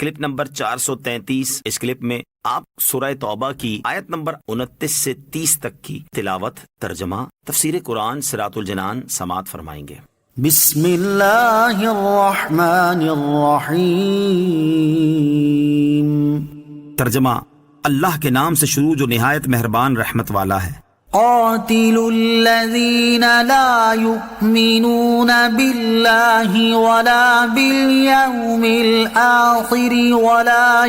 Clip number 433۔ اس clip میں آپ سورہ توبہ کی آیت نمبر 29 سے 30 تک کی تلاوت، ترجمہ، تفسیر قرآن صراط الجنان سماعت فرمائیں گے۔ بسم اللہ الرحمن الرحیم۔ ترجمہ، اللہ کے نام سے شروع جو نہایت مہربان رحمت والا ہے۔ قاتلوا الذین لا یؤمنون باللہ ولا بالیوم الآخر ولا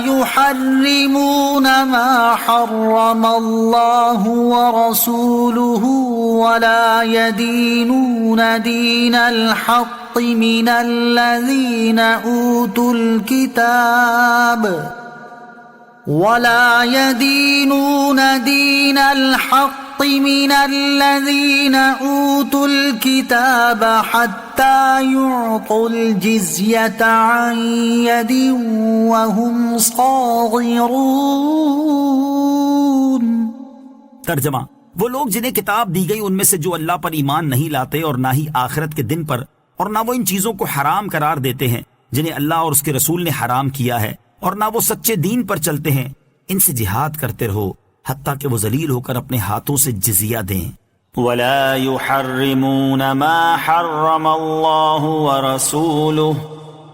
يحرمون ما حرم الله ورسوله ولا يدينون دين الحق من الذين أوتوا الكتاب حتى يعطوا الجزية عن يد وهم صاغرون۔ ترجمہ، وہ لوگ جنہیں کتاب دی گئی ان میں سے جو اللہ پر ایمان نہیں لاتے اور نہ ہی آخرت کے دن پر، اور نہ وہ ان چیزوں کو حرام قرار دیتے ہیں جنہیں اللہ اور اس کے رسول نے حرام کیا ہے، اور نہ وہ سچے دین پر چلتے ہیں، ان سے جہاد کرتے رہو حتیٰ کہ وہ ذلیل ہو کر اپنے ہاتھوں سے جزیہ دیں۔ ولا يحرمون ما حرم اللہ ورسولہ،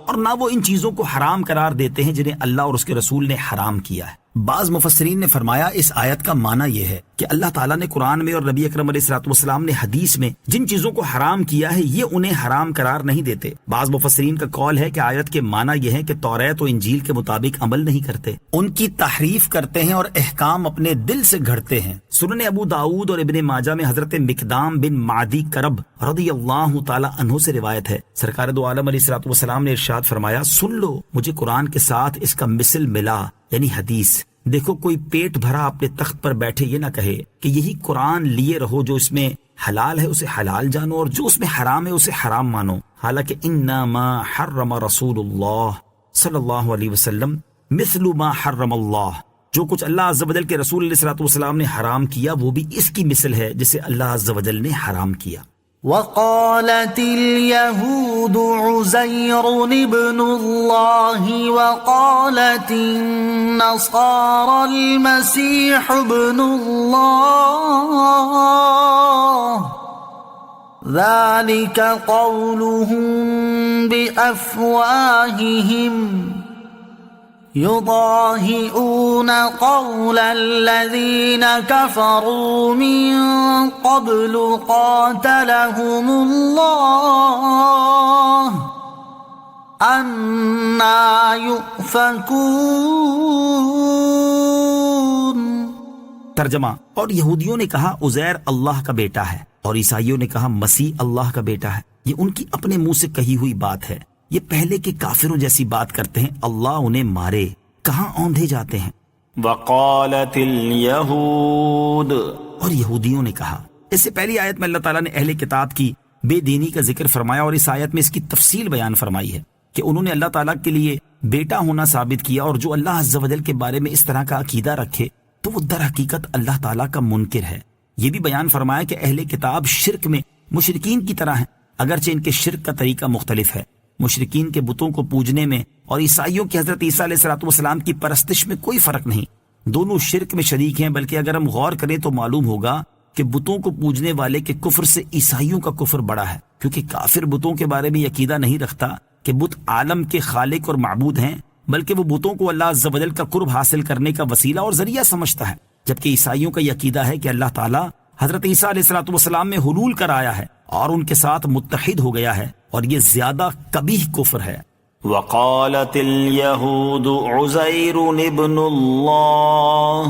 اور نہ وہ ان چیزوں کو حرام قرار دیتے ہیں جنہیں اللہ اور اس کے رسول نے حرام کیا ہے۔ بعض مفسرین نے فرمایا اس آیت کا معنی یہ ہے کہ اللہ تعالیٰ نے قرآن میں اور نبی اکرم علیہ الصلوۃ والسلام نے حدیث میں جن چیزوں کو حرام کیا ہے یہ انہیں حرام قرار نہیں دیتے۔ بعض مفسرین کا قول ہے کہ آیت کے معنی یہ ہے کہ توریت و انجیل کے مطابق عمل نہیں کرتے، ان کی تحریف کرتے ہیں اور احکام اپنے دل سے گھڑتے ہیں۔ سنن ابو داؤد اور ابن ماجہ میں حضرت مقدام بن معدی کرب رضی اللہ تعالی عنہ سے روایت ہے، سرکار دو عالم علیہ الصلوۃ والسلام نے ارشاد فرمایا، سن لو مجھے قرآن کے ساتھ اس کا مثل ملا، یعنی حدیث۔ دیکھو کوئی پیٹ بھرا اپنے تخت پر بیٹھے یہ نہ کہے کہ یہی قرآن لیے رہو، جو اس میں حلال ہے اسے حلال جانو اور جو اس میں حرام ہے اسے حرام مانو، حالانکہ انما حرم رسول اللہ صلی اللہ علیہ وسلم مثل ما حرم اللہ، جو کچھ اللہ عز و جل کے رسول علیہ الصلوۃ والسلام نے حرام کیا وہ بھی اس کی مثل ہے جسے اللہ عز و جل نے حرام کیا۔ وقالت اليهود عزير ابن الله وقالت النصارى المسيح ابن الله ذلك قولهم بأفواههم يضاهئون قول الذين كفروا من قبل قاتلهم الله أنا يؤفكون۔ ترجمہ، اور یہودیوں نے کہا عزیر اللہ کا بیٹا ہے اور عیسائیوں نے کہا مسیح اللہ کا بیٹا ہے، یہ ان کی اپنے منہ سے کہی ہوئی بات ہے، یہ پہلے کے کافروں جیسی بات کرتے ہیں، اللہ انہیں مارے، کہاں اوندھے جاتے ہیں۔ وقالت اليہود، اور یہودیوں نے کہا۔ اس سے پہلی آیت میں اللہ تعالیٰ نے اہل کتاب کی بے دینی کا ذکر فرمایا اور اس آیت میں اس کی تفصیل بیان فرمائی ہے کہ انہوں نے اللہ تعالیٰ کے لیے بیٹا ہونا ثابت کیا، اور جو اللہ عز و جل کے بارے میں اس طرح کا عقیدہ رکھے تو وہ در حقیقت اللہ تعالیٰ کا منکر ہے۔ یہ بھی بیان فرمایا کہ اہل کتاب شرک میں مشرکین کی طرح ہیں، اگرچہ ان کے شرک کا طریقہ مختلف ہے۔ مشرکین کے بتوں کو پوجنے میں اور عیسائیوں کی حضرت عیسیٰ علیہ الصلوۃ والسلام کی پرستش میں کوئی فرق نہیں، دونوں شرک میں شریک ہیں، بلکہ اگر ہم غور کریں تو معلوم ہوگا کہ بتوں کو پوجنے والے کے کفر سے عیسائیوں کا کفر بڑا ہے، کیونکہ کافر بتوں کے بارے میں عقیدہ نہیں رکھتا کہ بت عالم کے خالق اور معبود ہیں، بلکہ وہ بتوں کو اللہ عز و جل کا قرب حاصل کرنے کا وسیلہ اور ذریعہ سمجھتا ہے، جبکہ عیسائیوں کا یہ عقیدہ ہے کہ اللہ تعالیٰ حضرت عیسیٰ علیہ الصلوۃ والسلام میں حلول کر آیا ہے اور ان کے ساتھ متحد ہو گیا ہے، اور یہ زیادہ قبیح کفر ہے۔ وقالت اليہود عزیر ابن اللہ،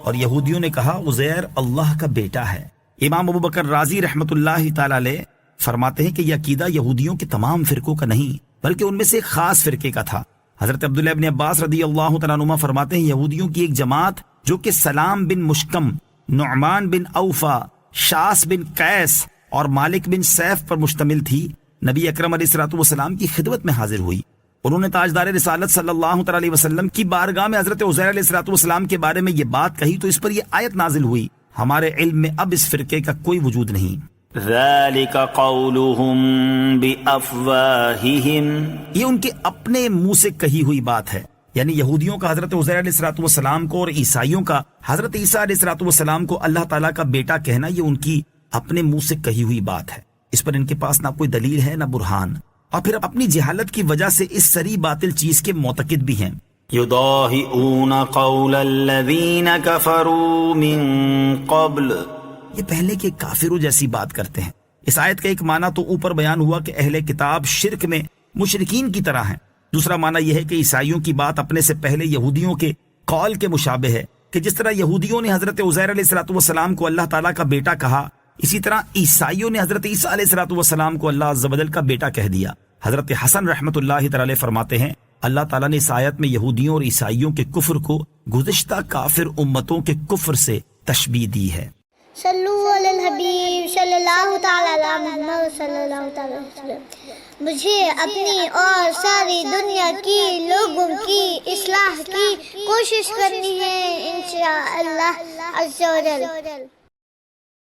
اور یہودیوں نے کہا عزیر اللہ کا بیٹا ہے۔ امام ابو بکر رازی رحمۃ اللہ تعالی علیہ فرماتے ہیں کہ یہ عقیدہ یہودیوں کے تمام فرقوں کا نہیں بلکہ ان میں سے ایک خاص فرقے کا تھا۔ حضرت عبداللہ ابن عباس رضی اللہ تعالیٰ عنہما فرماتے ہیں یہودیوں کی ایک جماعت جو کہ سلام بن مشکم، نعمان بن اوفا، شاس بن قیس اور مالک بن سیف پر مشتمل تھی، نبی اکرم علیہ الصلوۃ والسلام کی خدمت میں حاضر ہوئی۔ انہوں نے تاجدار رسالت صلی اللہ علیہ وسلم کی بارگاہ میں حضرت عزیر علیہ الصلوۃ والسلام کے بارے میں یہ بات کہی تو اس پر یہ آیت نازل ہوئی، ہمارے علم میں اب اس فرقے کا کوئی وجود نہیں۔ ذلك قولهم بأفواههم، یہ ان کے اپنے منہ سے کہی ہوئی بات ہے، یعنی یہودیوں کا حضرت عزیر علیہ السلام کو اور عیسائیوں کا حضرت عیسیٰ علیہ السلام کو اللہ تعالیٰ کا بیٹا کہنا، یہ ان کی اپنے منہ سے کہی ہوئی بات ہے، اس پر ان کے پاس نہ کوئی دلیل ہے نہ برہان، اور پھر اپنی جہالت کی وجہ سے اس سری باطل چیز کے معتقد بھی ہیں۔ يضاهئون قول الذين كفروا من قبل، یہ پہلے کے کافروں جیسی بات کرتے ہیں۔ اس آیت کا ایک معنی تو اوپر بیان ہوا کہ اہل کتاب شرک میں مشرکین کی طرح ہیں، دوسرا معنی یہ ہے کہ عیسائیوں کی بات اپنے سے پہلے یہودیوں کے قول کے مشابہ ہے، کہ جس طرح یہودیوں نے حضرت عزیر علیہ السلام کو اللہ تعالیٰ کا بیٹا کہا، اسی طرح عیسائیوں نے حضرت عیسیٰ علیہ السلام کو اللہ عز و جل کا بیٹا کہہ دیا۔ حضرت حسن رحمۃ اللہ تعالی فرماتے ہیں اللہ تعالیٰ نے اس آیت میں یہودیوں اور عیسائیوں کے کفر کو گزشتہ کافر امتوں کے کفر سے تشبیہ دی ہے۔ صلو علی الحبیب صلی اللہ تعالی علی محمد صلی اللہ تعالی وسلم۔ مجھے اپنی اور ساری دنیا کی لوگوں کی اصلاح کی کوشش کرنی ہے انشاءاللہ عز و جل۔